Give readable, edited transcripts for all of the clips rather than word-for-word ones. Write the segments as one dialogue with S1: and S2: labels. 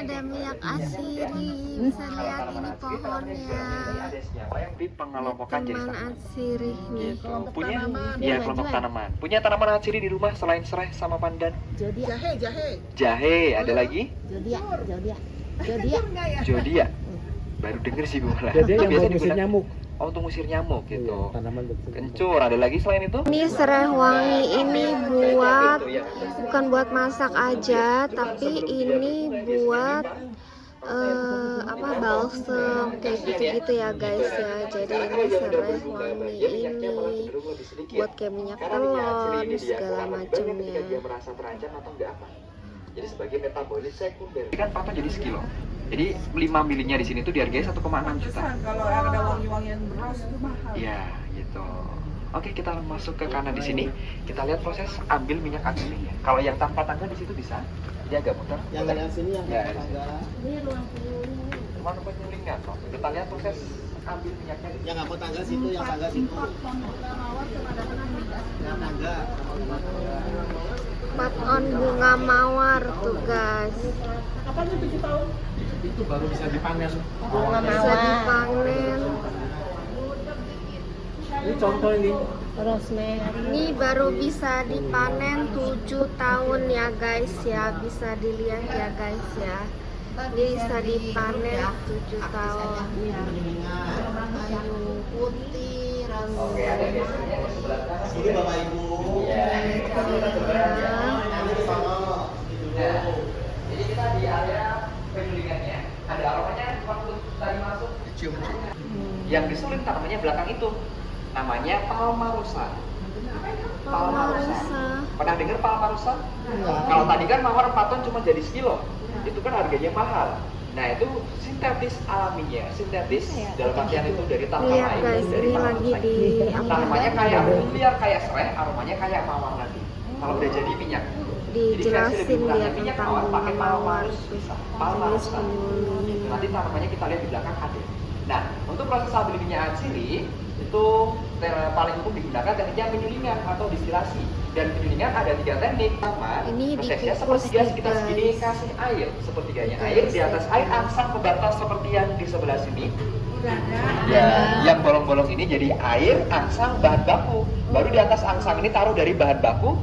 S1: ada minyak asiri, bisa lihat ini pohonnya.
S2: Di pengelompokan jadi
S1: Teman
S2: tanaman.
S1: asiri nih.
S2: Gitu. Punya ya kelompok tanaman. Punya tanaman atsiri di rumah selain serai sama pandan. Jahe, ada lagi? Jodia. Baru denger sih gue malah.
S3: Jadi
S2: Itu
S3: yang
S2: biasanya
S3: mau ngusir
S2: digunakan
S3: nyamuk.
S2: oh untuk ngusir nyamuk gitu.
S3: Iya, tanaman betul.
S2: Kencur, ada lagi selain itu?
S1: Ini serai wangi ini buat bukan buat masak aja, tapi ini buat apa balsem kayak gitu-gitu ya guys ya. Jadi ini serai wangi ini buat kayak minyak telon segala macamnya.
S2: Dia merasa terancam atau enggak apa. Jadi sebagai metabolit sekunder. Ini kan patok jadi sekilo. Jadi 5 milinya di sini tuh dihargai 1,6 juta.
S4: Kalau yang ada wangi-wangian beras itu mahal.
S2: Iya, gitu. Oke, kita masuk ke kanan di sini. Kita lihat proses ambil minyak aslinya. Kalau yang tanpa tangga di situ bisa. Dia agak muter.
S3: Yang ada sini yang
S2: Ya,
S3: ada tangga.
S2: Cuma penyulingan, loh. Kita lihat proses ambil minyaknya.
S3: Yang nggak mau tangga situ, yang tangga situ. Yang tangga.
S1: Pot on bunga mawar tuh guys.
S3: Itu baru bisa dipanen.
S1: Bunga bisa dipanen.
S3: Ini contoh ini.
S1: Ini baru bisa dipanen 7 tahun ya guys ya. Bisa dilihat ya guys ya. Bisa dipanen 7 tahun. Putih
S2: Oke, ada biasanya di sebelah kanan.
S3: Sini Bapak Ibu.
S2: Iya.
S1: Ya.
S2: Jadi kita di area penyulingannya ada aromanya waktu tadi masuk
S3: Cium.
S2: yang disuling tanamannya belakang itu namanya palmarusa.
S1: Palmarusa.
S2: Pernah dengar palmarusa?
S3: Enggak.
S2: Kalau tadi kan mawar 4 ton cuma jadi sekilo, itu kan harganya mahal. Nah itu sintetis alaminya, sintetis dalam artian itu dari tanaman
S1: Lihat
S2: lain,
S1: guys,
S2: dari
S1: ini lagi
S2: tanaman
S1: di
S2: lain. Tanamannya kayak liar kayak serai, aromanya kayak mawar nanti. Kalau udah jadi minyak.
S1: dijelasin dia tentang bunga mawar
S2: Palmarusa.
S1: jenis penyuling.
S2: Nanti tanamannya kita lihat di belakang ada. Nah, untuk proses ambil minyak atsiri itu paling umum digunakan tekniknya penyulingan atau distilasi. Dan penyulingan ada 3 teknik. Pertama,
S1: Ini
S2: prosesnya
S1: dikukus
S2: sepertiga
S1: nih,
S2: kita segini
S1: guys.
S2: kasih air, sepertiganya air di atas air angsang ke batas seperti yang di sebelah sini. Ya, yang bolong-bolong ini jadi air, angsang, bahan baku. Baru di atas angsang ini taruh dari bahan baku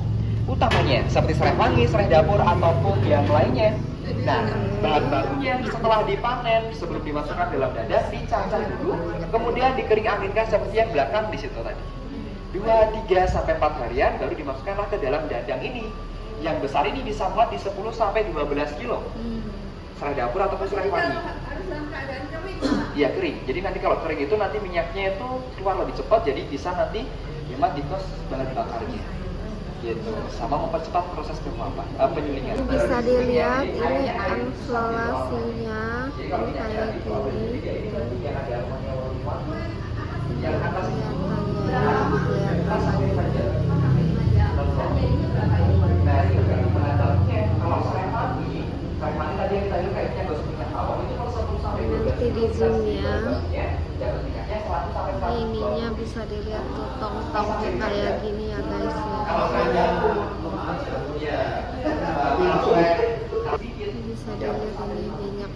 S2: utamanya seperti serai wangi, serai dapur ataupun yang lainnya. Nah, bahan bakunya setelah dipanen sebelum dimasukkan dalam dada dicacah dulu, kemudian dikering anginkan seperti yang belakang di situ tadi. 2, 3 sampai 4 harian baru dimasukkanlah ke dalam dadang ini. Yang besar ini bisa muat di 10 sampai 12 kilo. Serai dapur ataupun serai wangi. Iya kering. Jadi nanti kalau kering itu nanti minyaknya itu keluar lebih cepat, jadi bisa nanti hemat di kos bahan bakarnya. Gitu. Sama mempercepat proses penyulingan.
S1: Bisa dilihat ini enflorasinya ini kayak gini.
S2: Yang atas nah ini kalau serai wangi tadi yang kita lihat kayaknya gosok minyak bawang itu kalau 10 sampai 12
S1: Nanti di zoom ya.
S2: jatuh minyaknya 100 sampai 100
S1: Ini ininya bisa dilihat tuh tong-tongnya kayak gini ya guys ya. Ini bisa dilihat ini minyak.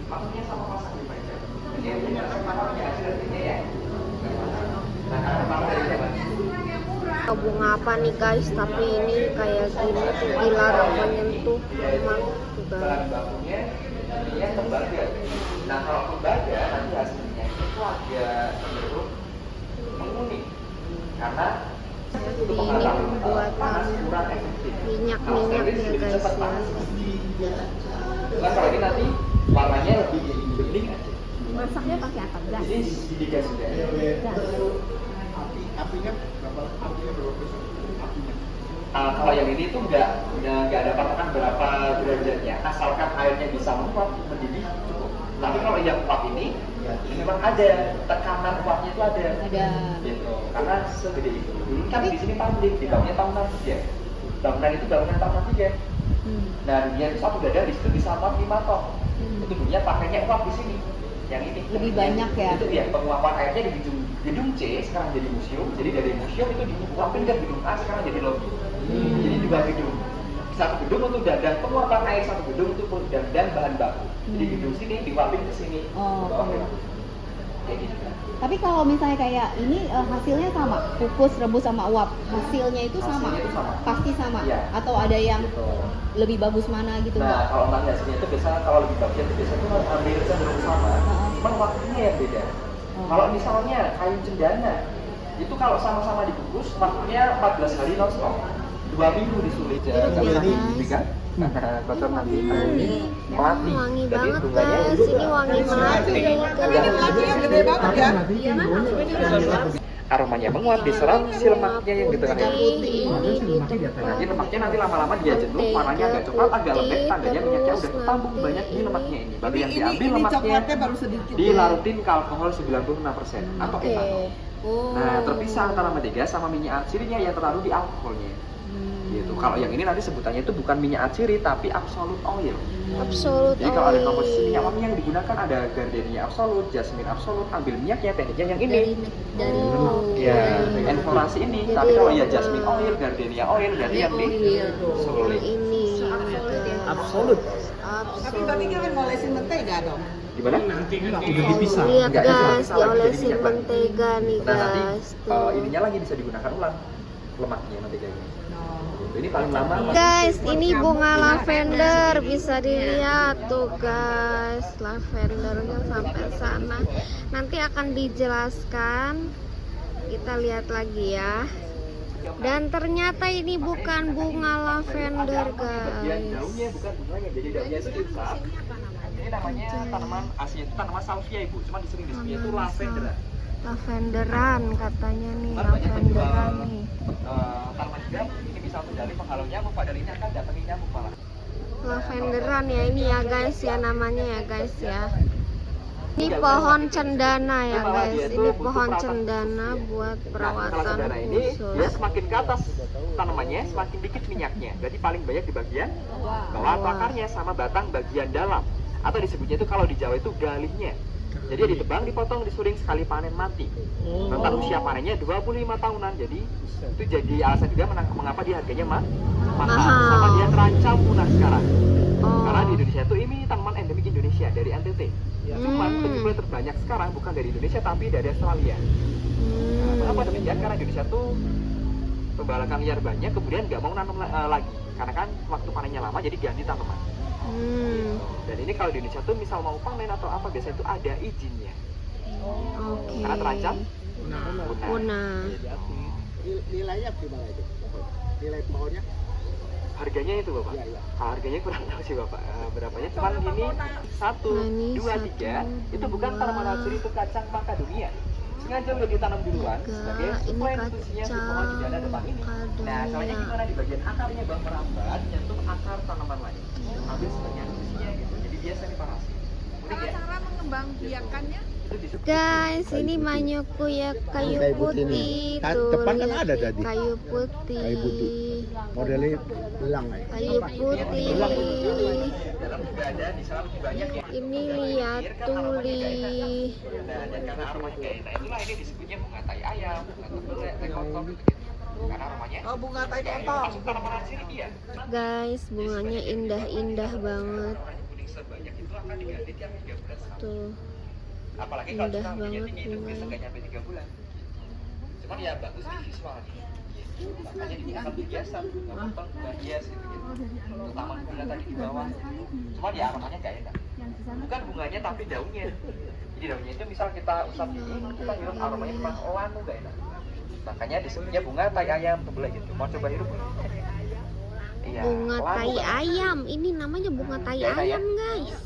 S1: Bunga apa nih guys, tapi ini kayak gini tuh dilarang menyentuh memang tuh
S2: bahan
S1: guys.
S2: bakunya dia tembaga. Nah kalau tembaga nanti hasilnya itu agak cenderung menguning karena
S1: Jadi ini pembuatan minyak-minyak ya guys ya.
S2: Nah kalau ini nanti warnanya lebih bening aja.
S4: Masaknya pakai apa? Gas.
S2: Ini digas sudah.
S3: Apinya berapa? Apinya berapa persen? Apinya.
S2: Kalau yang ini tuh nggak ada patokan berapa derajatnya, asalkan airnya bisa menguap mendidih cukup. Tapi kalau yang uap ini memang ada tekanan uapnya itu ada. Gitu. Karena segede itu. Dulu kan di sini pabrik, di bawahnya bangunan 3. Bangunan itu bangunan taman 3. Nah dunia itu satu dada di situ bisa 4-5 ton. Itu dunia pakainya uap di sini. Yang ini
S4: Lebih banyak ya?
S2: Itu ya penguapan airnya di gedung C sekarang jadi museum. Jadi dari museum itu diuapin ke gedung A sekarang jadi lobby. Jadi 2 gedung. Satu gedung untuk dadang penguapan air, satu gedung untuk dan bahan baku. Jadi gedung sini diwapin ke sini.
S4: Oh,
S2: ke bawah
S4: oke.
S2: ya. Kayak gitu.
S4: Tapi kalau misalnya kayak ini hasilnya sama, kukus, rebus sama uap, hasilnya itu sama,
S2: Hasilnya itu sama.
S4: pasti sama,
S2: Iya.
S4: atau ada yang
S2: Gitu.
S4: lebih bagus mana gitu?
S2: Nah, kalau tanya hasilnya itu biasanya kalau lebih bagian itu biasanya itu hampir cenderung sama, cuman waktunya yang beda. Kalau misalnya kayu cendana, itu kalau sama-sama dikukus, waktunya 14 hari non-stop. 2 minggu disulit ya.
S1: Jeruk ya,
S2: Nanti
S1: guys.
S2: kan? Kotor nanti melati.
S1: Wangi
S2: Jadi
S1: banget
S2: bunganya
S1: guys, ini wangi melati
S4: Gede banget ya.
S2: aromanya menguap diserap si lemaknya yang di tengah itu.
S1: Ini
S2: Nanti lemaknya nanti lama-lama dia jenuh, warnanya agak coklat, agak lembek, tandanya minyaknya udah ketambung banyak di lemaknya ini. Baru yang diambil lemaknya
S4: coklatnya baru sedikit.
S2: dilarutin ke alkohol 96% atau
S1: Oke.
S2: etanol.
S4: Oh.
S2: Nah, terpisah antara mentega sama minyak atsirinya yang terlarut di alkoholnya. Gitu. Kalau yang ini nanti sebutannya itu bukan minyak atsiri tapi absolute oil.
S1: absolut
S2: Jadi kalau ada
S1: oil.
S2: komposisi minyak wangi yang digunakan ada gardenia absolute, jasmine absolute, ambil minyaknya tekniknya yang ini.
S1: dari
S2: Ya, enforasi ini.
S1: Jadi
S2: Tapi kalau ya
S1: lebih-
S2: jasmine oil, gardenia oil, berarti yang di solid.
S1: ini
S3: Absolut.
S4: Tapi berarti kita kan ngolesin mentega dong.
S2: Gimana?
S3: Nanti udah dipisah.
S1: lihat
S2: Enggak,
S1: guys,
S2: itu lagi jadi
S1: diolesin
S2: minyak lagi.
S1: mentega nih
S2: Nah, nanti
S1: guys tuh.
S2: ininya lagi bisa digunakan ulang lemaknya menteganya. Ini paling lama
S1: Guys, ini bunga lavender bisa dilihat tuh guys, lavendernya sampai sana. Nanti akan dijelaskan. Kita lihat lagi ya. Dan ternyata ini bukan bunga lavender
S2: bagian
S1: guys.
S2: daunnya bukan bunganya, jadi daunnya itu besar. Ini namanya tanaman Asia, itu tanaman salvia ibu, cuma disering disebutnya itu lavender.
S1: Lavenderan katanya nih, lavenderan nih.
S2: Tanaman juga ini bisa menjadi penghalau nyamuk, padahal ini akan datangi nyamuk malah.
S1: Lavenderan ya ini ya guys ya, namanya ya guys ya. Ini pohon cendana ya guys, ini pohon cendana buat
S2: Nah, kalau
S1: perawatan
S2: cendana ini dia
S1: khusus.
S2: semakin ke atas tanamannya semakin dikit minyaknya, jadi paling banyak di bagian bawah akarnya sama batang bagian dalam, atau disebutnya itu kalau di Jawa itu galihnya. Jadi dia ditebang, dipotong, disuling sekali panen mati. Rentang usia panennya 25 tahunan. Jadi itu jadi alasan juga mengapa dia harganya mahal. Sama dia terancam punah sekarang. Karena di Indonesia itu ini tanaman endemik Indonesia dari NTT. Cuman penyuplai terbanyak sekarang bukan dari Indonesia tapi dari Australia. Nah, kenapa demikian? Karena Indonesia tuh pembalakan liar banyak, kemudian nggak mau nanam lagi. Karena kan waktu panennya lama, jadi ganti tanaman. Dan ini kalau di Indonesia tuh misal mau panen atau apa biasanya itu ada izinnya.
S1: Oke.
S2: Karena terancam
S1: Punah.
S3: Nilainya gimana itu? Nilai pohonnya?
S2: Harganya itu bapak. Harganya kurang tahu sih bapak. Berapanya? Cuman ini 1,
S1: Nah, ini
S2: 2, 3 itu bukan tanaman hasil itu kacang Macadamia. Sengaja udah ditanam duluan sebagai
S1: Ini
S2: supply nutrisinya si pohon di dalam depan ini. Nah, caranya gimana? Di bagian akarnya bang merambat nyentuh akar tanaman lain. Ambil sebagian nutrisinya gitu. Jadi dia semi parasit. Unik ya?
S4: Cara mengembangbiakannya?
S2: Itu disebut
S1: Guys, ini manyuku ya, kayu
S3: Kayu putih
S1: putih
S3: nih.
S1: tuh.
S3: Depan kan
S1: lihat
S3: ada
S1: nih,
S3: tadi.
S1: kayu putih.
S3: Kayu putih. Modelnya belang ya.
S1: Kayu putih.
S2: dalam juga ada di sana lebih banyak ya.
S1: Ini lihat tuli.
S2: Nah, dan karena aromanya kayak enak, itulah ini disebutnya bunga tai ayam, bunga tembelek, tai kotok gitu-gitu. Karena aromanya
S4: Oh, bunga tai
S2: ya,
S4: kotok.
S2: masuk tanaman hasil iya.
S1: Guys, bunganya indah-indah banget.
S2: Kuning sebanyak itu akan diganti tiap 3 bulan sekali.
S1: Tuh.
S2: Apalagi kalau
S1: Indah
S2: kita punya
S1: banget
S2: tinggi itu
S1: bunganya.
S2: biasa nggak nyampe 3 bulan. Cuman ya bagus di visualnya. Makanya digunakan biasa, bunga potong, bunga hias gitu-gitu. Untuk taman bunga tadi di bawah. Cuman ya aromanya nggak enak. Bukan bunganya tapi daunnya. Jadi daunnya itu misal kita usap gini, kita hirup aromanya memang lanu nggak enak. Makanya disebutnya bunga tai ayam tembelek gitu. Mau coba hirup nggak? Iya.
S1: Bunga
S2: lanu
S1: tai
S2: nggak?
S1: ayam. Ini namanya bunga tai
S2: Nggak enak ya?
S1: ayam, guys.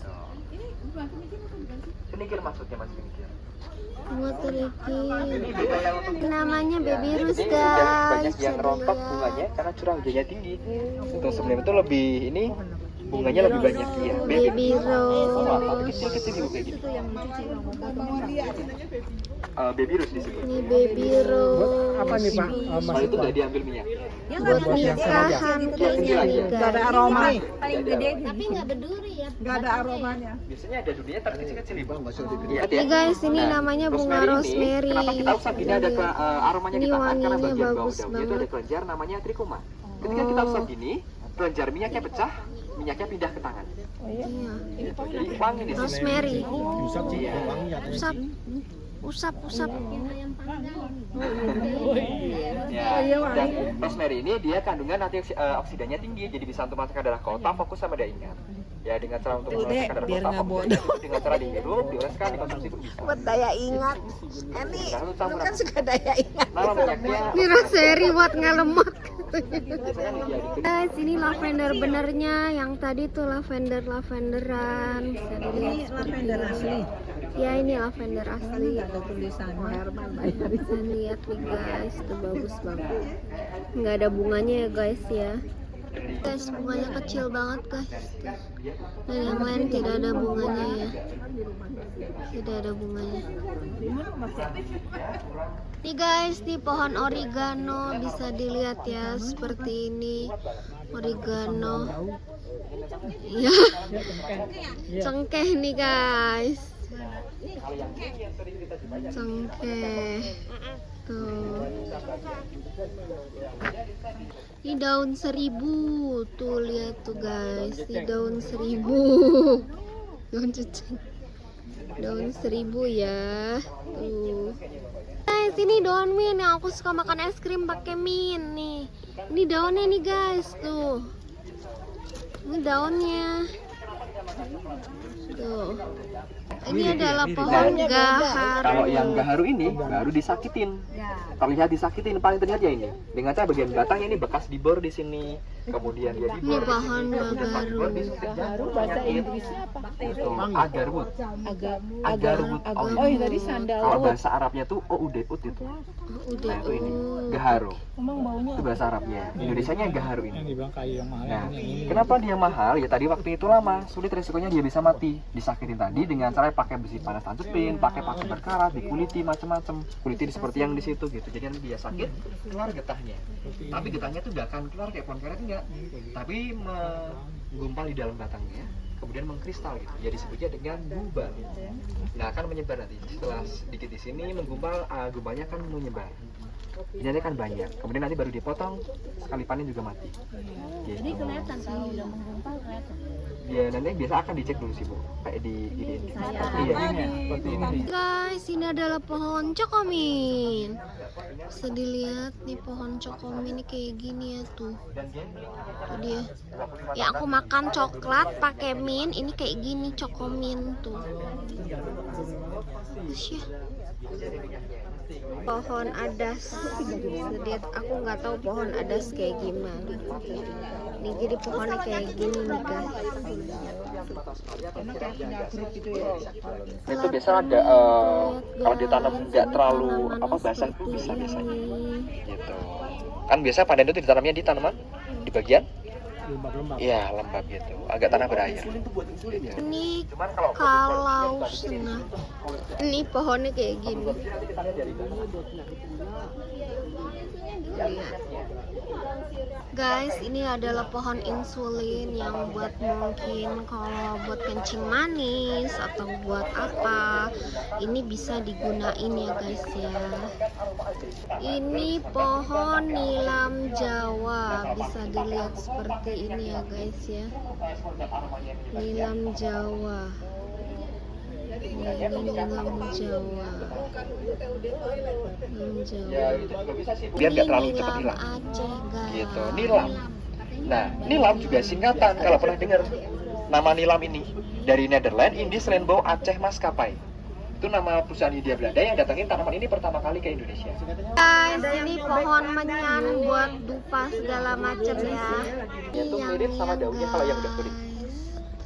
S2: Kenikir maksudnya mas kenikir.
S1: Bunga terikir.
S2: Ini beda yang untuk
S1: Namanya
S2: ya,
S1: baby rose,
S2: ini udah banyak
S1: guys.
S2: yang rontok bunganya karena curah hujannya tinggi. Untuk sebelum itu lebih ini bunganya lebih banyak ya.
S1: Baby
S2: Oh, tapi
S1: rose.
S2: kecil-kecil juga kayak gini. Baby rose disebut.
S1: Ini baby rose.
S3: Apa nih Pak?
S2: Soal itu nggak diambil minyak.
S1: Buat nikahan kayaknya nih,
S4: Gak ada
S1: guys.
S4: aroma.
S2: Paling gede.
S1: Tapi nggak berduri ya.
S4: Gak ada aromanya.
S2: Biasanya ada durinya tapi kecil-kecil ibu.
S1: Ini guys, ini namanya bunga rosemary.
S2: Kenapa kita usap gini ada aromanya
S1: Ini
S2: di tangan karena
S1: wanginya
S2: bagian bawah
S1: bagus
S2: daunnya itu ada
S1: banget.
S2: kelenjar namanya trikoma. Ketika kita usap gini, kelenjar minyaknya pecah, minyaknya pindah ke tangan.
S1: Iya.
S2: Jadi wangi di sini.
S1: Rosemary.
S3: Usap sih,
S2: Iya.
S3: wangi ya.
S1: Usap. Usap.
S2: Ya, dan rosemary ini dia kandungan antioksidannya tinggi, jadi bisa untuk menekan darah kota, fokus sama daya ingat. Ya, dengan cara untuk menekan darah kota, fokus daya ingat, dengan cara dihirup, dioleskan, dikonsumsi itu bisa.
S1: Buat daya ingat. Ini
S2: Nah, lu campuran.
S1: kan suka daya ingat.
S2: Nama minyaknya.
S1: Ini rosemary buat ngelemot.
S2: Biasanya dia dikit.
S1: Guys, ini lavender benernya. Yang tadi tuh lavenderan. Bisa dilihat.
S5: Lavender asli.
S1: Ya, ini lavender asli.
S5: Ada tulisannya Herman bayar.
S1: Bisa lihat nih guys, itu bagus banget. Nggak ada bunganya ya guys ya. Guys, bunganya kecil banget guys. Dan yang lain tidak ada bunganya ya. Tidak ada bunganya. Nih guys, nih pohon oregano bisa dilihat ya, seperti ini. Oregano. Ya. Cengkeh nih guys. Cengkeh. Tuh. Ini daun 1000. Tuh lihat tuh guys, ini daun 1000. Daun cucuk. Daun 1000 ya. Tuh. Guys, ini daun mint yang aku suka makan es krim pakai mint nih. Ini daunnya nih guys, tuh. Ini daunnya. Tuh. Ini adalah pohon gaharu.
S2: Kalau yang gaharu ini baru disakitin. Terlihat disakitin, paling terlihat ya ini. Dengan cara bagian batangnya ini bekas dibor di sini. Kemudian dia
S1: Ini
S2: dibor.
S1: pohon gaharu.
S5: Gaharu bahasa Inggrisnya apa?
S2: Itu agarwood. Agarwood.
S5: Oh, ini tadi sandalwood.
S2: Kalau bahasa Arabnya tuh oudeput itu.
S1: Udah.
S2: Nah, itu ini gaharu.
S5: Emang baunya
S2: Itu bahasa Arabnya. Indonesianya gaharu
S3: Yang
S2: ini.
S3: dibilang kayu yang mahal.
S2: Nah, kenapa dia mahal? Ya tadi waktu itu lama, sulit resikonya dia bisa mati. Disakitin tadi dengan cara pakai besi panas tancepin, pakai paku berkarat, dikuliti macam-macam. Kuliti seperti yang di situ gitu. Jadi nanti dia sakit, keluar getahnya. Tapi getahnya tuh gak akan keluar kayak pohon karet enggak. Tapi menggumpal di dalam batangnya, kemudian mengkristal gitu. Jadi disebutnya dengan gumpal. Nah, akan menyebar nanti. Setelah sedikit di sini menggumpal, gumpalnya akan menyebar. Ini nanti kan banyak. Kemudian nanti baru dipotong, sekali panen juga mati. Gitu.
S4: Jadi kelihatan kalau udah menggumpal kelihatan.
S2: Ya nanti biasa akan dicek dulu sih bu, kayak di ini. Seperti ini.
S1: Guys, ini adalah pohon cokomin. Bisa dilihat nih pohon cokomin ini kayak gini ya tuh. Tuh dia. Ya aku makan coklat pakai mint, ini kayak gini cokomin tuh. Terus ya. Pohon adas. Sedih, aku nggak tahu pohon adas kayak gimana. Nih jadi pohonnya kayak gini nih guys.
S2: Itu biasa ada kalau ditanam nggak terlalu basah itu bisa biasanya. Gitu. Kan biasa pandan itu ditanamnya di tanaman di bagian
S3: Lembab-lembab.
S2: iya lembab gitu, agak tanah beraya.
S1: Ini kalau setengah. Ini pohonnya kayak gini. Lihat. Guys, ini adalah pohon insulin yang buat mungkin kalau buat kencing manis atau buat apa, ini bisa digunain ya guys ya. Ini pohon nilam Jawa, bisa dilihat seperti ini ya guys ya. Nilam Jawa. Ini nilam Jawa. Nilam Jawa.
S2: Ya itu juga bisa sih, biar nggak terlalu cepat hilang.
S1: Aceh, guys.
S2: Gitu, nilam. Nah, nilam juga singkatan kalau pernah dengar nama nilam ini dari Netherlands, Indies Rainbow Aceh Maskapai. Itu nama perusahaan Hindia Belanda yang datangin tanaman ini pertama kali ke Indonesia.
S1: Guys, ini pohon menyan buat dupa segala macam ya.
S2: Itu mirip sama daunnya kalau yang udah kering.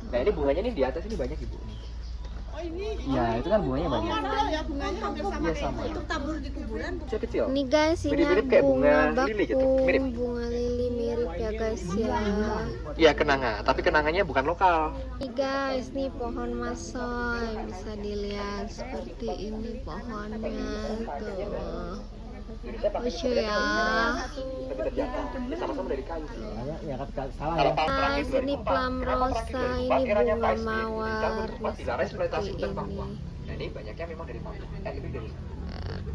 S2: Nah, ini bunganya nih di atas ini banyak ibu. Ya, itu kan bunganya banyak. Iya sama. Untuk tabur di kuburan kecil.
S1: Ini guys, ini
S2: Mirip-mirip kayak bunga
S1: bunga
S2: lili gitu,
S1: bakung,
S2: mirip.
S1: bunga lili mirip ya guys ya.
S2: Iya, kenanga, tapi kenangannya bukan lokal.
S1: Ini guys, nih pohon masoy, bisa dilihat seperti ini pohonnya tuh. Lucu ya.
S2: Tapi terjangkau. Ini sama-sama dari kayu.
S3: Ya kan salah
S2: Kalau
S3: ya.
S2: tahun terakhir
S1: Guys, ini
S2: 2004,
S1: plum
S2: kenapa
S1: rosa,
S2: terakhir
S1: ini
S2: 2004 eranya
S1: bunga
S2: Pak SBY,
S1: mawar,
S2: di tahun 2004 dilarang eksploitasi hutan
S1: seperti
S2: Papua.
S1: ini.
S2: Nah, ini banyaknya memang dari Papua. Itu dari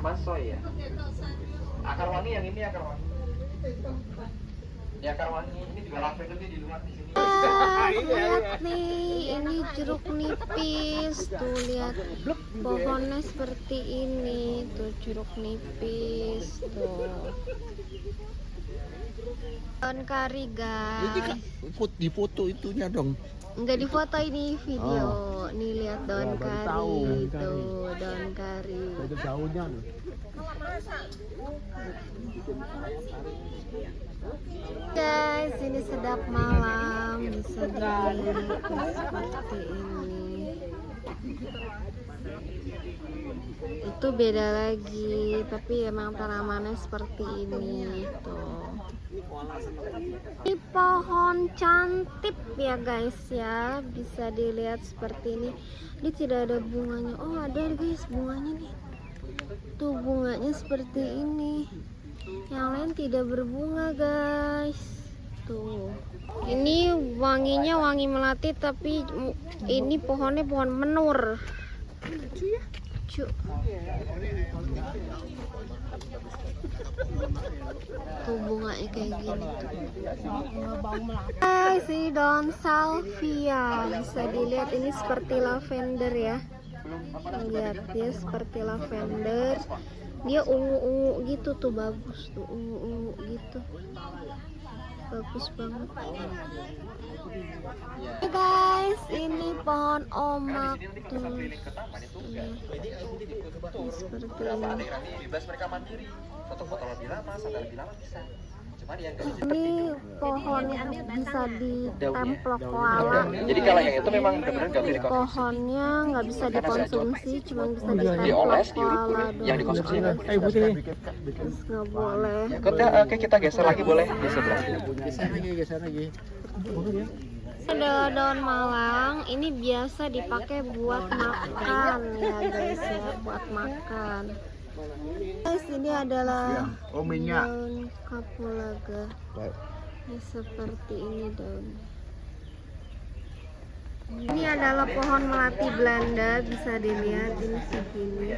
S2: Masoy ya. Akar wangi yang ini akar wangi. Ya kan wangi, ini juga lavender di luar di sini.
S1: Lihat nih, ini jeruk nipis. Tuh lihat pohonnya seperti ini. Tuh jeruk nipis. Tuh. Daun kari guys.
S6: Di foto itunya dong.
S1: Enggak di foto, ini video. Nih lihat daun kari. Tuh daun kari.
S3: Itu daunnya loh.
S1: Guys, ini sedap malam, bisa dilihat seperti ini. Itu beda lagi, tapi emang tanamannya seperti ini tuh. Ini pohon cantip ya guys ya, bisa dilihat seperti ini. Ini tidak ada bunganya. Oh ada guys bunganya nih. Tuh bunganya seperti ini. Yang lain tidak berbunga guys. Tuh. Ini wanginya wangi melati, tapi ini pohonnya pohon menur. Lucu ya? Lucu. Tuh bunganya kayak gini guys, ini daun salvia. Bisa dilihat ini seperti lavender ya. Lihat dia seperti lavender. Dia ungu-ungu gitu tuh, bagus tuh, ungu-ungu gitu, bagus banget. Hey guys, ini pohon omak tuh. Seperti ini.
S2: Bebas mereka mandiri. Foto-foto lebih lama, sampai lebih lama bisa. Cuman yang nggak
S1: Ini pohon bisa ditemplok lala.
S2: Jadi kalau yang itu memang benar-benar nggak boleh dikonsumsi.
S1: Pohonnya nggak bisa dikonsumsi, cuma bisa
S2: Dioles,
S1: ditemplok
S2: diurut-urut.
S1: lala
S2: Yang dikonsumsi
S1: doang.
S2: putih.
S1: Terus nggak boleh.
S2: Oke, kita geser lagi boleh di sebelah.
S3: Geser lagi.
S1: Adalah daun malang, ini biasa dipakai buat makan ya guys ya, buat makan. Guys, ini adalah daun kapulaga. Ini seperti ini daun. Ini adalah pohon melati Belanda, bisa dilihat ini segini.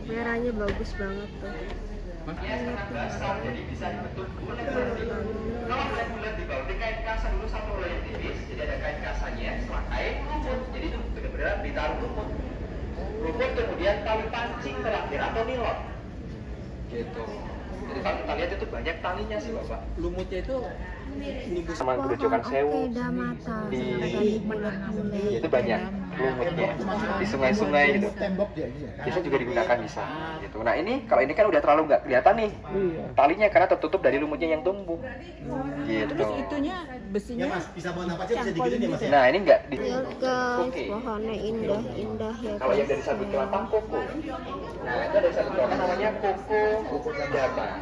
S1: Merahnya bagus banget tuh.
S2: Jadi bisa dibentuk kalau bulat-bulat di bawah, di kain kasa dulu satu roll yang tipis, jadi ada kain kasanya, setelah kain lumut, jadi itu benar-benar ditaruh lumut, kemudian tali pancing terakhir atau nilon, gitu. Jadi kalau kita lihat itu banyak talinya sih bapak. Lumutnya itu sama gerojokan sewu di itu banyak lumutnya di sungai-sungai gitu. Bisa juga digunakan bisa gitu. Nah ini kalau ini kan udah terlalu nggak kelihatan nih talinya karena tertutup dari lumutnya yang tumbuh gitu.
S5: Terus itunya besinya
S6: Bisa bawa apa aja bisa digituin ya Mas.
S2: Nah ini nggak di
S1: Lihat guys, pohonnya indah-indah ya
S2: kalau yang
S1: guys.
S2: dari satu kelapa koko. Nah itu dari satu kelapa namanya koko dama.